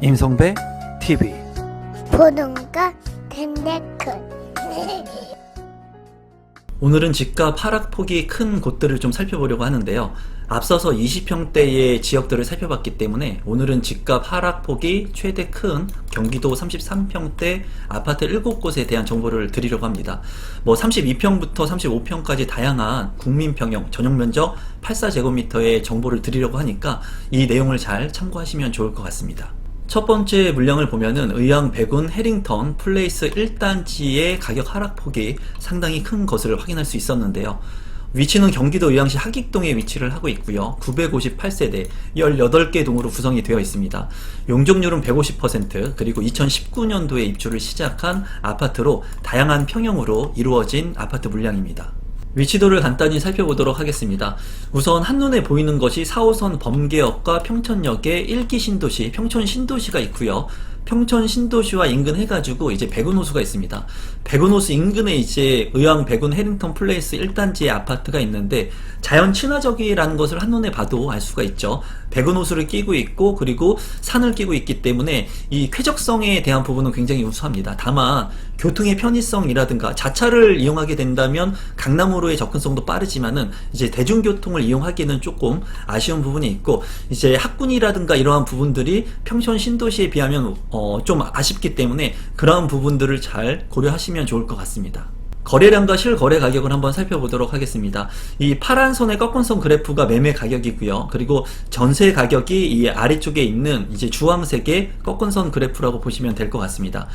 임성배 TV 보는 거 텐데크. 오늘은 집값 하락폭이 큰 곳들을 좀 살펴보려고 하는데요. 앞서서 20평대의 지역들을 살펴봤기 때문에 오늘은 집값 하락폭이 최대 큰 경기도 33평대 아파트 7곳에 대한 정보를 드리려고 합니다. 32평부터 35평까지 다양한 국민평형 전용면적 84제곱미터의 정보를 드리려고 하니까 이 내용을 잘 참고하시면 좋을 것 같습니다. 첫 번째 물량을 보면은 의왕 백운 해링턴 플레이스 1단지의 가격 하락폭이 상당히 큰 것을 확인할 수 있었는데요. 위치는 경기도 의왕시 하익동에 위치를 하고 있고요. 958세대 18개 동으로 구성이 되어 있습니다. 용적률은 150%, 그리고 2019년도에 입주를 시작한 아파트로 다양한 평형으로 이루어진 아파트 물량입니다. 위치도를 간단히 살펴보도록 하겠습니다. 우선 한눈에 보이는 것이 4호선 범계역과 평천역의 1기 신도시, 평촌 신도시가 있고요. 평촌 신도시와 인근 해가지고 이제 백운호수가 있습니다. 백운호수 인근에 이제 의왕 백운 해링턴 플레이스 1단지의 아파트가 있는데 자연 친화적이라는 것을 한눈에 봐도 알 수가 있죠. 백운호수를 끼고 있고 그리고 산을 끼고 있기 때문에 이 쾌적성에 대한 부분은 굉장히 우수합니다. 다만 교통의 편의성이라든가 자차를 이용하게 된다면 강남으로의 접근성도 빠르지만은 이제 대중교통을 이용하기에는 조금 아쉬운 부분이 있고 이제 학군이라든가 이러한 부분들이 평촌 신도시에 비하면 좀 아쉽기 때문에 그러한 부분들을 잘 고려하시면 좋을 것 같습니다. 거래량과 실거래 가격을 한번 살펴보도록 하겠습니다. 이 파란 선의 꺾은선 그래프가 매매 가격이고요. 그리고 전세 가격이 이 아래쪽에 있는 이제 주황색의 꺾은선 그래프라고 보시면 될 것 같습니다.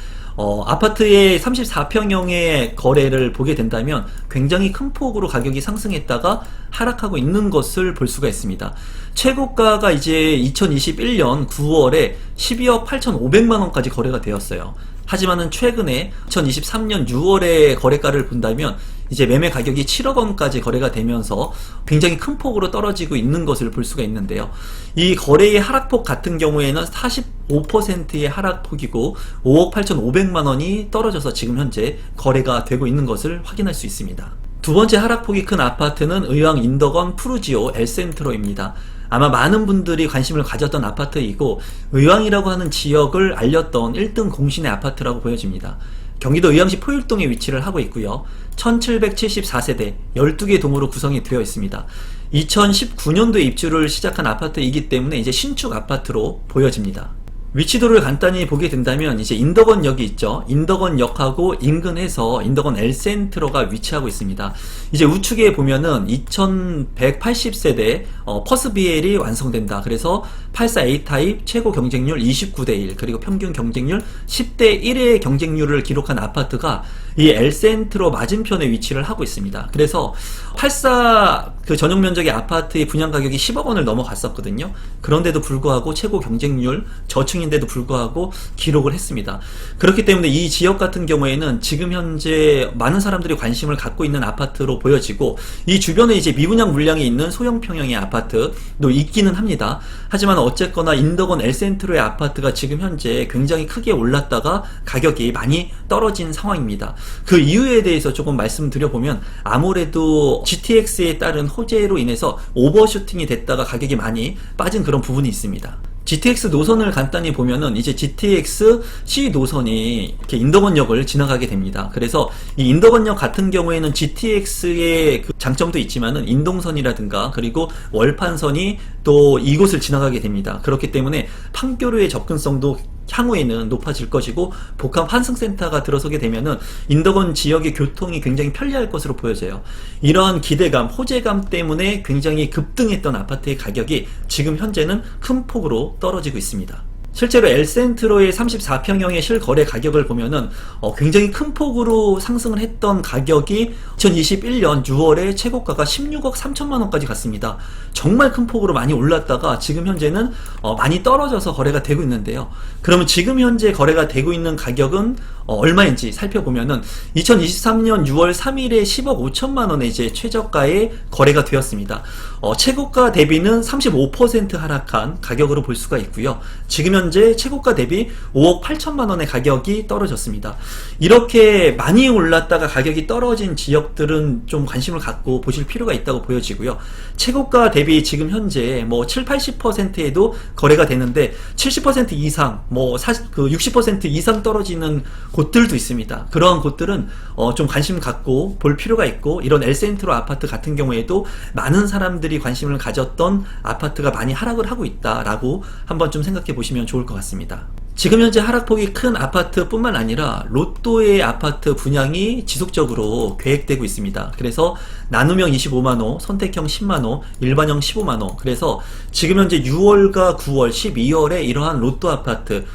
아파트의 34평형의 거래를 보게 된다면 굉장히 큰 폭으로 가격이 상승했다가 하락하고 있는 것을 볼 수가 있습니다. 최고가가 이제 2021년 9월에 12억 8,500만원까지 거래가 되었어요. 하지만은 최근에 2023년 6월의 거래가를 본다면 이제 매매 가격이 7억 원까지 거래가 되면서 굉장히 큰 폭으로 떨어지고 있는 것을 볼 수가 있는데요. 이 거래의 하락폭 같은 경우에는 45%의 하락폭이고 5억 8,500만 원이 떨어져서 지금 현재 거래가 되고 있는 것을 확인할 수 있습니다. 두 번째 하락폭이 큰 아파트는 의왕 인덕원 푸르지오 엘센트로입니다. 아마 많은 분들이 관심을 가졌던 아파트이고 의왕이라고 하는 지역을 알렸던 1등 공신의 아파트라고 보여집니다. 경기도 의왕시 포율동에 위치를 하고 있고요. 1774세대 12개 동으로 구성이 되어 있습니다. 2019년도에 입주를 시작한 아파트이기 때문에 이제 신축 아파트로 보여집니다. 위치도를 간단히 보게 된다면 이제 인덕원역이 있죠. 인덕원역하고 인근해서 인덕원 엘센트로가 위치하고 있습니다. 이제 우측에 보면은 2180세대 퍼스비엘이 완성된다. 그래서 84A 타입 최고 경쟁률 29대1 그리고 평균 경쟁률 10대1의 경쟁률을 기록한 아파트가 이 엘센트로 맞은편에 위치를 하고 있습니다. 그래서 84 그 전용 면적의 아파트의 분양 가격이 10억 원을 넘어갔었거든요. 그런데도 불구하고 최고 경쟁률 저층인데도 불구하고 기록을 했습니다. 그렇기 때문에 이 지역 같은 경우에는 지금 현재 많은 사람들이 관심을 갖고 있는 아파트로 보여지고 이 주변에 이제 미분양 물량이 있는 소형 평형의 아파트도 있기는 합니다. 하지만 어쨌거나 인덕원 엘센트로의 아파트가 지금 현재 굉장히 크게 올랐다가 가격이 많이 떨어진 상황입니다. 그 이유에 대해서 조금 말씀드려보면 아무래도 GTX에 따른 호재로 인해서 오버슈팅이 됐다가 가격이 많이 빠진 그런 부분이 있습니다. GTX 노선을 간단히 보면은 이제 GTX C 노선이 이렇게 인덕원역을 지나가게 됩니다. 그래서 이 인덕원역 같은 경우에는 GTX의 그 장점도 있지만은 인동선이라든가 그리고 월판선이 또 이곳을 지나가게 됩니다. 그렇기 때문에 판교로의 접근성도 향후에는 높아질 것이고 복합 환승센터가 들어서게 되면은 인덕원 지역의 교통이 굉장히 편리할 것으로 보여져요. 이러한 기대감, 호재감 때문에 굉장히 급등했던 아파트의 가격이 지금 현재는 큰 폭으로 떨어지고 있습니다. 실제로 엘센트로의 34평형의 실거래 가격을 보면은 굉장히 큰 폭으로 상승을 했던 가격이 2021년 6월에 최고가가 16억 3천만 원까지 갔습니다. 정말 큰 폭으로 많이 올랐다가 지금 현재는 많이 떨어져서 거래가 되고 있는데요. 그러면 지금 현재 거래가 되고 있는 가격은 얼마인지 살펴보면은 2023년 6월 3일에 10억 5천만 원에 이제 최저가에 거래가 되었습니다. 최고가 대비는 35% 하락한 가격으로 볼 수가 있고요. 지금 현재 최고가 대비 5억 8천만 원의 가격이 떨어졌습니다. 이렇게 많이 올랐다가 가격이 떨어진 지역들은 좀 관심을 갖고 보실 필요가 있다고 보여지고요. 최고가 대비 지금 현재 뭐 7, 80%에도 거래가 되는데 70% 이상, 뭐 60% 이상 떨어지는 곳들도 있습니다. 그러한 곳들은 좀 관심 갖고 볼 필요가 있고, 이런 엘센트로 아파트 같은 경우에도 많은 사람들이 관심을 가졌던 아파트가 많이 하락을 하고 있다라고 한번 좀 생각해 보시면 좋을 것 같습니다. 지금 현재 하락폭이 큰 아파트뿐만 아니라 로또의 아파트 분양이 지속적으로 계획되고 있습니다. 그래서 나눔형 25만호, 선택형 10만호, 일반형 15만호, 그래서 지금 현재 6월과 9월, 12월에 이러한 로또 아파트,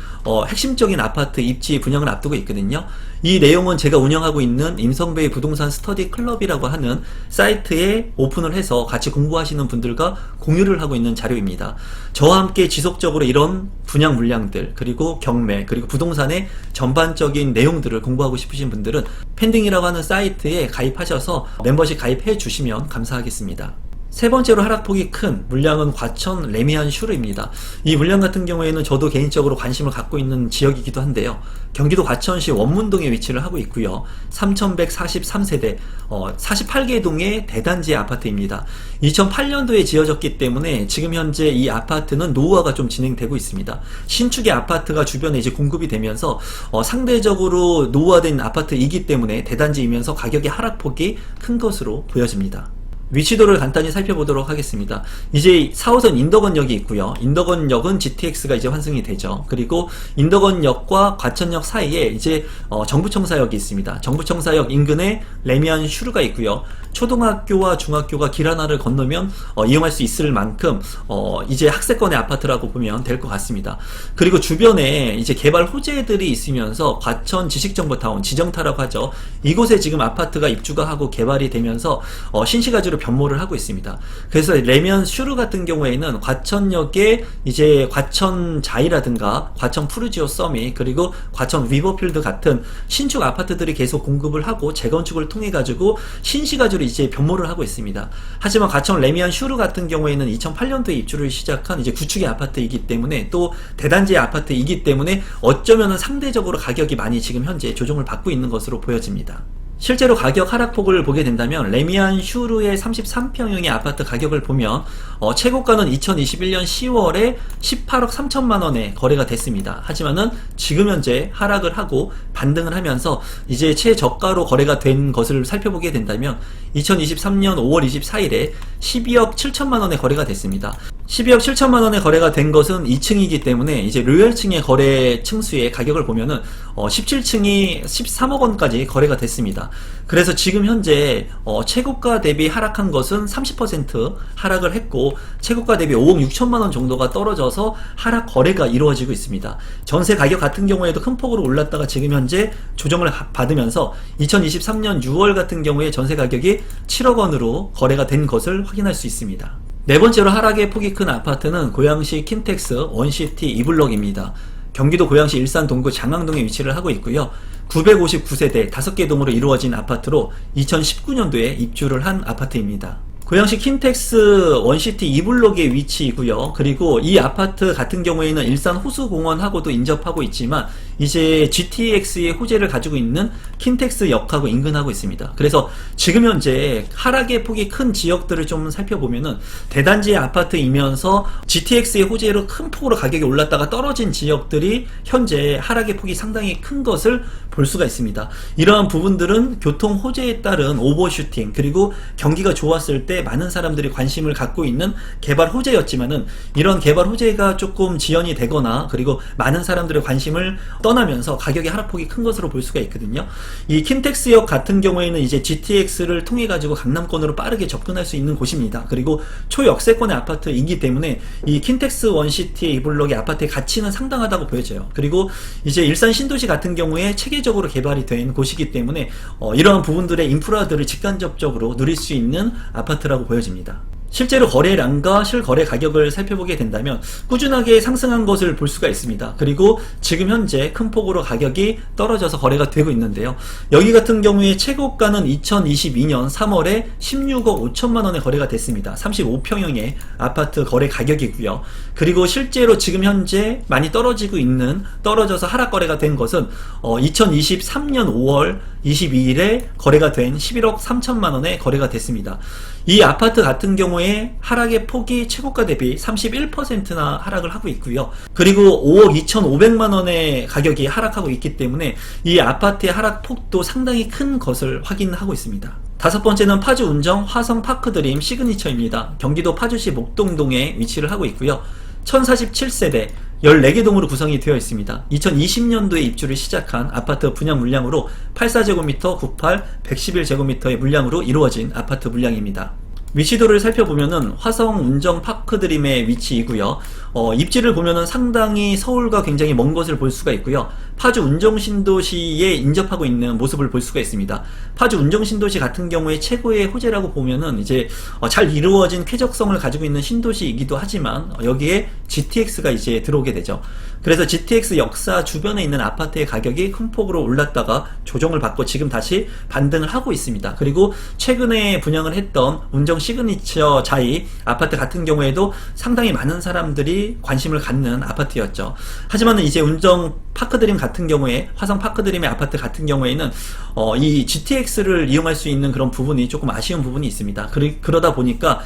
핵심적인 아파트 입지 분양을 앞두고 있거든요. 이 내용은 제가 운영하고 있는 임성베이 부동산 스터디 클럽이라고 하는 사이트에 오픈을 해서 같이 공부하시는 분들과 공유를 하고 있는 자료입니다. 저와 함께 지속적으로 이런 분양 물량들, 그리고 경매, 그리고 부동산의 전반적인 내용들을 공부하고 싶으신 분들은 펜딩이라고 하는 사이트에 가입하셔서 멤버십 가입해 주시면 감사하겠습니다. 세 번째로 하락폭이 큰 물량은 과천 레미안 슈르입니다. 이 물량 같은 경우에는 저도 개인적으로 관심을 갖고 있는 지역이기도 한데요. 경기도 과천시 원문동에 위치를 하고 있고요. 3143세대 48개 동의 대단지 아파트입니다. 2008년도에 지어졌기 때문에 지금 현재 이 아파트는 노후화가 좀 진행되고 있습니다. 신축의 아파트가 주변에 이제 공급이 되면서 상대적으로 노후화된 아파트이기 때문에 대단지이면서 가격의 하락폭이 큰 것으로 보여집니다. 위치도를 간단히 살펴보도록 하겠습니다. 이제 4호선 인덕원역이 있고요. 인덕원역은 GTX가 이제 환승이 되죠. 그리고 인덕원역과 과천역 사이에 이제 정부청사역이 있습니다. 정부청사역 인근에 레미안 슈르가 있고요. 초등학교와 중학교가 길 하나를 건너면 이용할 수 있을 만큼 이제 학세권의 아파트라고 보면 될 것 같습니다. 그리고 주변에 이제 개발 호재들이 있으면서 과천 지식정보타운, 지정타라고 하죠. 이곳에 지금 아파트가 입주가 하고 개발이 되면서 신시가지로 변모를 하고 있습니다. 그래서 레미안 슈르 같은 경우에는 과천역에 이제 과천 자이라든가 과천 푸르지오 서밋, 그리고 과천 위버필드 같은 신축 아파트들이 계속 공급을 하고 재건축을 통해 가지고 신시가지로 이제 변모를 하고 있습니다. 하지만 과천 레미안 슈르 같은 경우에는 2008년도에 입주를 시작한 이제 구축의 아파트이기 때문에, 또 대단지의 아파트이기 때문에 어쩌면 상대적으로 가격이 많이 지금 현재 조정을 받고 있는 것으로 보여집니다. 실제로 가격 하락폭을 보게 된다면 레미안 슈르의 33평형의 아파트 가격을 보면 최고가는 2021년 10월에 18억 3천만 원에 거래가 됐습니다. 하지만은 지금 현재 하락을 하고 반등을 하면서 이제 최저가로 거래가 된 것을 살펴보게 된다면 2023년 5월 24일에 12억 7천만 원에 거래가 됐습니다. 12억 7천만 원에 거래가 된 것은 2층이기 때문에 이제 로열층의 거래 층수의 가격을 보면은 17층이 13억 원까지 거래가 됐습니다. 그래서 지금 현재 최고가 대비 하락한 것은 30% 하락을 했고, 최고가 대비 5억 6천만 원 정도가 떨어져서 하락 거래가 이루어지고 있습니다. 전세 가격 같은 경우에도 큰 폭으로 올랐다가 지금 현재 조정을 받으면서 2023년 6월 같은 경우에 전세 가격이 7억 원으로 거래가 된 것을 확인할 수 있습니다. 네 번째로 하락의 폭이 큰 아파트는 고양시 킨텍스 원시티 이블럭입니다. 경기도 고양시 일산 동구 장항동에 위치를 하고 있고요. 959세대 5개 동으로 이루어진 아파트로 2019년도에 입주를 한 아파트입니다. 고양시 킨텍스 원시티 2블록의 위치이고요. 그리고 이 아파트 같은 경우에는 일산 호수공원하고도 인접하고 있지만 이제 GTX의 호재를 가지고 있는 킨텍스 역하고 인근하고 있습니다. 그래서 지금 현재 하락의 폭이 큰 지역들을 좀 살펴보면은 대단지의 아파트이면서 GTX의 호재로 큰 폭으로 가격이 올랐다가 떨어진 지역들이 현재 하락의 폭이 상당히 큰 것을 볼 수가 있습니다. 이러한 부분들은 교통 호재에 따른 오버슈팅, 그리고 경기가 좋았을 때 많은 사람들이 관심을 갖고 있는 개발 호재였지만은 이런 개발 호재가 조금 지연이 되거나 그리고 많은 사람들의 관심을 떠나면서 가격의 하락폭이 큰 것으로 볼 수가 있거든요. 이 킨텍스역 같은 경우에는 이제 GTX를 통해 가지고 강남권으로 빠르게 접근할 수 있는 곳입니다. 그리고 초역세권의 아파트이기 때문에 이 킨텍스 원시티 이블록의 아파트의 가치는 상당하다고 보여져요. 그리고 이제 일산 신도시 같은 경우에 체계적으로 개발이 된 곳이기 때문에 이러한 부분들의 인프라들을 직간접적으로 누릴 수 있는 아파트라고 보여집니다. 실제로 거래량과 실거래 가격을 살펴보게 된다면 꾸준하게 상승한 것을 볼 수가 있습니다. 그리고 지금 현재 큰 폭으로 가격이 떨어져서 거래가 되고 있는데요. 여기 같은 경우에 최고가는 2022년 3월에 16억 5천만 원에 거래가 됐습니다. 35평형의 아파트 거래 가격이고요. 그리고 실제로 지금 현재 많이 떨어져서 하락 거래가 된 것은 2023년 5월 22일에 거래가 된 11억 3천만 원에 거래가 됐습니다. 이 아파트 같은 경우에 하락의 폭이 최고가 대비 31%나 하락을 하고 있고요. 그리고 5억 2,500만 원의 가격이 하락하고 있기 때문에 이 아파트의 하락 폭도 상당히 큰 것을 확인하고 있습니다. 다섯 번째는 파주 운정 화성 파크드림 시그니처입니다. 경기도 파주시 목동동에 위치를 하고 있고요. 1047세대 14개 동으로 구성이 되어 있습니다. 2020년도에 입주를 시작한 아파트 분양 물량으로 84제곱미터, 98, 111제곱미터의 물량으로 이루어진 아파트 물량입니다. 위치도를 살펴보면은 화성 운정 파크드림의 위치이고요. 입지를 보면은 상당히 서울과 굉장히 먼 것을 볼 수가 있고요. 파주 운정신도시에 인접하고 있는 모습을 볼 수가 있습니다. 파주 운정신도시 같은 경우에 최고의 호재라고 보면은 이제 잘 이루어진 쾌적성을 가지고 있는 신도시이기도 하지만 여기에 GTX가 이제 들어오게 되죠. 그래서 GTX 역사 주변에 있는 아파트의 가격이 큰 폭으로 올랐다가 조정을 받고 지금 다시 반등을 하고 있습니다. 그리고 최근에 분양을 했던 운정 시그니처 자이 아파트 같은 경우에도 상당히 많은 사람들이 관심을 갖는 아파트였죠. 하지만 이제 운정 파크드림 같은 경우에 화성 파크드림의 아파트 같은 경우에는 이 GTX를 이용할 수 있는 그런 부분이 조금 아쉬운 부분이 있습니다. 그러다 보니까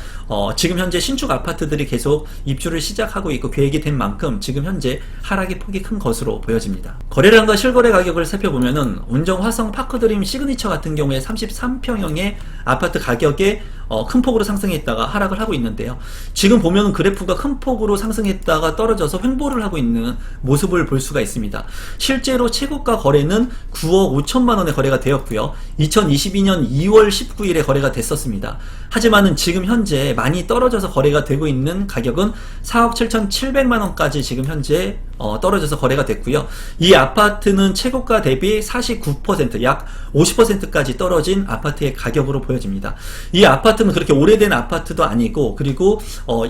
지금 현재 신축 아파트들이 계속 입주를 시작하고 있고 계획이 된 만큼 지금 현재 하락의 폭이 큰 것으로 보여집니다. 거래량과 실거래 가격을 살펴보면은 운정 화성 파크드림 시그니처 같은 경우에 33평형의 아파트 가격에 큰 폭으로 상승했다가 하락을 하고 있는데요. 지금 보면 그래프가 큰 폭으로 상승했다가 떨어져서 횡보를 하고 있는 모습을 볼 수가 있습니다. 실제로 최고가 거래는 9억 5천만 원에 거래가 되었고요. 2022년 2월 19일에 거래가 됐었습니다. 하지만은 지금 현재 많이 떨어져서 거래가 되고 있는 가격은 4억 7,700만 원까지 지금 현재 떨어져서 거래가 됐고요. 이 아파트는 최고가 대비 49%, 약 50%까지 떨어진 아파트의 가격으로 보여집니다. 이 아파트는 그렇게 오래된 아파트도 아니고, 그리고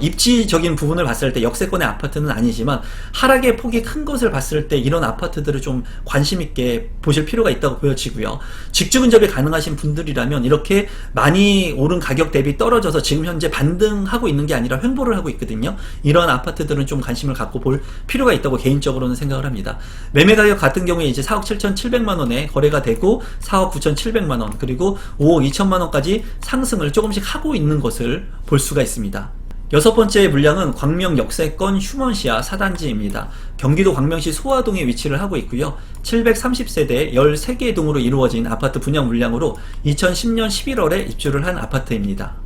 입지적인 부분을 봤을 때 역세권의 아파트는 아니지만 하락의 폭이 큰 것을 봤을 때 이런 아파트들을 좀 관심 있게 보실 필요가 있다고 보여지고요. 직주 근접이 가능하신 분들이라면 이렇게 많이 오른 가격 대비 떨어져서 지금 현재 반등하고 있는 게 아니라 횡보를 하고 있거든요. 이런 아파트들은 좀 관심을 갖고 볼 필요가 있다고 개인적으로는 생각을 합니다. 매매 가격 같은 경우에 이제 4억 7,700만 원에 거래가 되고 4억 9,700만 원, 그리고 5억 2천만 원까지 상승을 조금씩 하고 있는 것을 볼 수가 있습니다. 여섯 번째 물량은 광명 역세권 휴먼시아 4단지입니다. 경기도 광명시 소화동에 위치를 하고 있고요. 730세대 13개 동으로 이루어진 아파트 분양 물량으로 2010년 11월에 입주를 한 아파트입니다.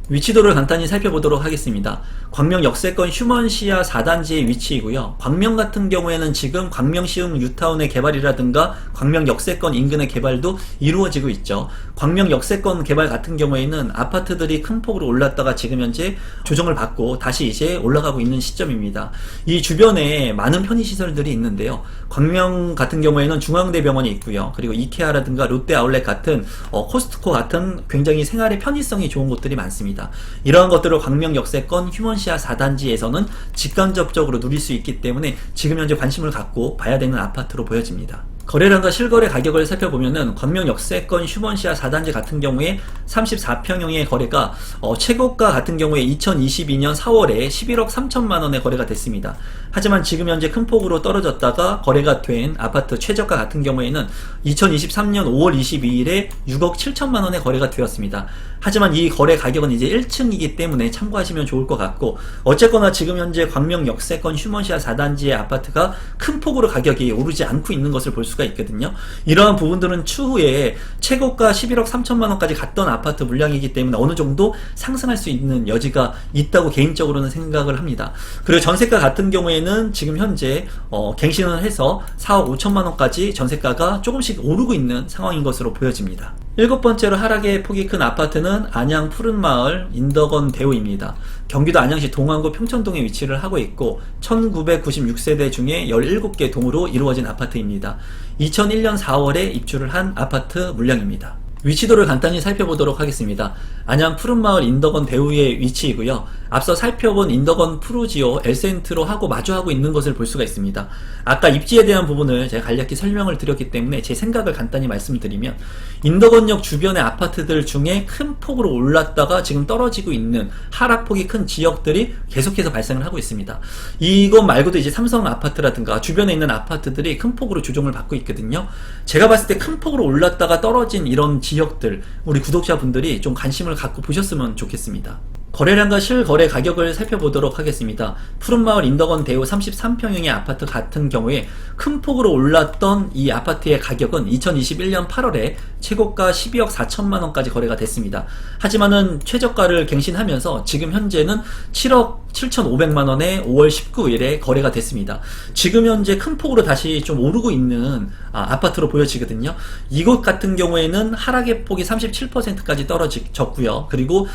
위치도를 간단히 살펴보도록 하겠습니다. 광명 역세권 휴먼시아 4단지의 위치이고요. 광명 같은 경우에는 지금 광명시흥 뉴타운의 개발이라든가 광명 역세권 인근의 개발도 이루어지고 있죠. 광명 역세권 개발 같은 경우에는 아파트들이 큰 폭으로 올랐다가 지금 현재 조정을 받고 다시 이제 올라가고 있는 시점입니다. 이 주변에 많은 편의시설들이 있는데요. 광명 같은 경우에는 중앙대병원이 있고요. 그리고 이케아라든가 롯데아울렛 같은 코스트코 같은 굉장히 생활의 편의성이 좋은 곳들이 많습니다. 이러한 것들을 광명 역세권 휴먼시아 4단지에서는 직간접적으로 누릴 수 있기 때문에 지금 현재 관심을 갖고 봐야 되는 아파트로 보여집니다. 거래량과 실거래 가격을 살펴보면은 광명 역세권 휴먼시아 4단지 같은 경우에 34평형의 거래가 최고가 같은 경우에 2022년 4월에 11억 3천만 원에 거래가 됐습니다. 하지만 지금 현재 큰 폭으로 떨어졌다가 거래가 된 아파트 최저가 같은 경우에는 2023년 5월 22일에 6억 7천만 원에 거래가 되었습니다. 하지만 이 거래 가격은 이제 1층이기 때문에 참고하시면 좋을 것 같고, 어쨌거나 지금 현재 광명 역세권 휴먼시아 4단지의 아파트가 큰 폭으로 가격이 오르지 않고 있는 것을 볼 수가 있거든요. 이러한 부분들은 추후에 최고가 11억 3천만 원까지 갔던 아파트 물량이기 때문에 어느 정도 상승할 수 있는 여지가 있다고 개인적으로는 생각을 합니다. 그리고 전세가 같은 경우에는 지금 현재 갱신을 해서 4억 5천만 원까지 전세가가 조금씩 오르고 있는 상황인 것으로 보여집니다. 일곱 번째로 하락의 폭이 큰 아파트는 안양 푸른마을 인덕원 대우입니다. 경기도 안양시 동안구 평천동에 위치를 하고 있고 1996세대 중에 17개 동으로 이루어진 아파트입니다. 2001년 4월에 입주를 한 아파트 물량입니다. 위치도를 간단히 살펴보도록 하겠습니다. 안양 푸른마을 인덕원 대우의 위치이고요. 앞서 살펴본 인덕원 푸르지오 엘센트로 하고 마주하고 있는 것을 볼 수가 있습니다. 아까 입지에 대한 부분을 제가 간략히 설명을 드렸기 때문에 제 생각을 간단히 말씀드리면, 인덕원역 주변의 아파트들 중에 큰 폭으로 올랐다가 지금 떨어지고 있는 하락폭이 큰 지역들이 계속해서 발생을 하고 있습니다. 이것 말고도 이제 삼성 아파트라든가 주변에 있는 아파트들이 큰 폭으로 조정을 받고 있거든요. 제가 봤을 때 큰 폭으로 올랐다가 떨어진 이런 지역들, 우리 구독자분들이 좀 관심을 갖고 보셨으면 좋겠습니다. 거래량과 실거래 가격을 살펴보도록 하겠습니다. 푸른마을 인덕원 대우 33평형의 아파트 같은 경우에 큰 폭으로 올랐던 이 아파트의 가격은 2021년 8월에 최고가 12억 4천만 원까지 거래가 됐습니다. 하지만은 최저가를 갱신하면서 지금 현재는 7억 7,500만 원에 5월 19일에 거래가 됐습니다. 지금 현재 큰 폭으로 다시 좀 오르고 있는 아파트로 보여지거든요. 이곳 같은 경우에는 하락의 폭이 37%까지 떨어졌고요. 그리고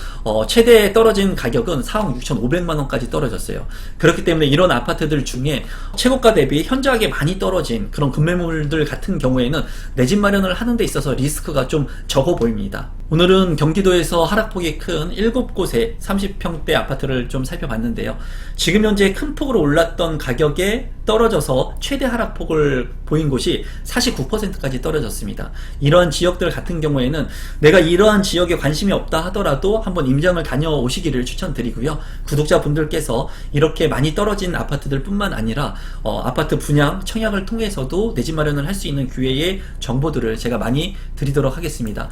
최대 떨어진 가격은 4억 6,500만 원까지 떨어졌어요. 그렇기 때문에 이런 아파트들 중에 최고가 대비 현저하게 많이 떨어진 그런 급매물들 같은 경우에는 내 집 마련을 하는 데 있어서 리스크가 좀 적어 보입니다. 오늘은 경기도에서 하락폭이 큰 7곳의 30평대 아파트를 좀 살펴봤는데요. 지금 현재 큰 폭으로 올랐던 가격에 떨어져서 최대 하락폭을 보인 곳이 49%까지 떨어졌습니다. 이러한 지역들 같은 경우에는 내가 이러한 지역에 관심이 없다 하더라도 한번 임장을 다녀오시기를 추천드리고요. 구독자분들께서 이렇게 많이 떨어진 아파트들 뿐만 아니라 아파트 분양, 청약을 통해서도 내 집 마련을 할 수 있는 기회의 정보들을 제가 많이 드리도록 하겠습니다.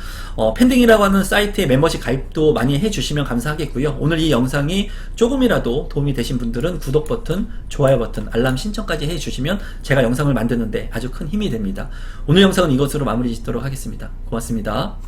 펜딩이라고 하는 사이트에 멤버십 가입도 많이 해주시면 감사하겠고요. 오늘 이 영상이 조금이라도 도움이 되신 분들은 구독 버튼, 좋아요 버튼, 알람 신청까지 해주시면 제가 영상을 만드는데 아주 큰 힘이 됩니다. 오늘 영상은 이것으로 마무리 짓도록 하겠습니다. 고맙습니다.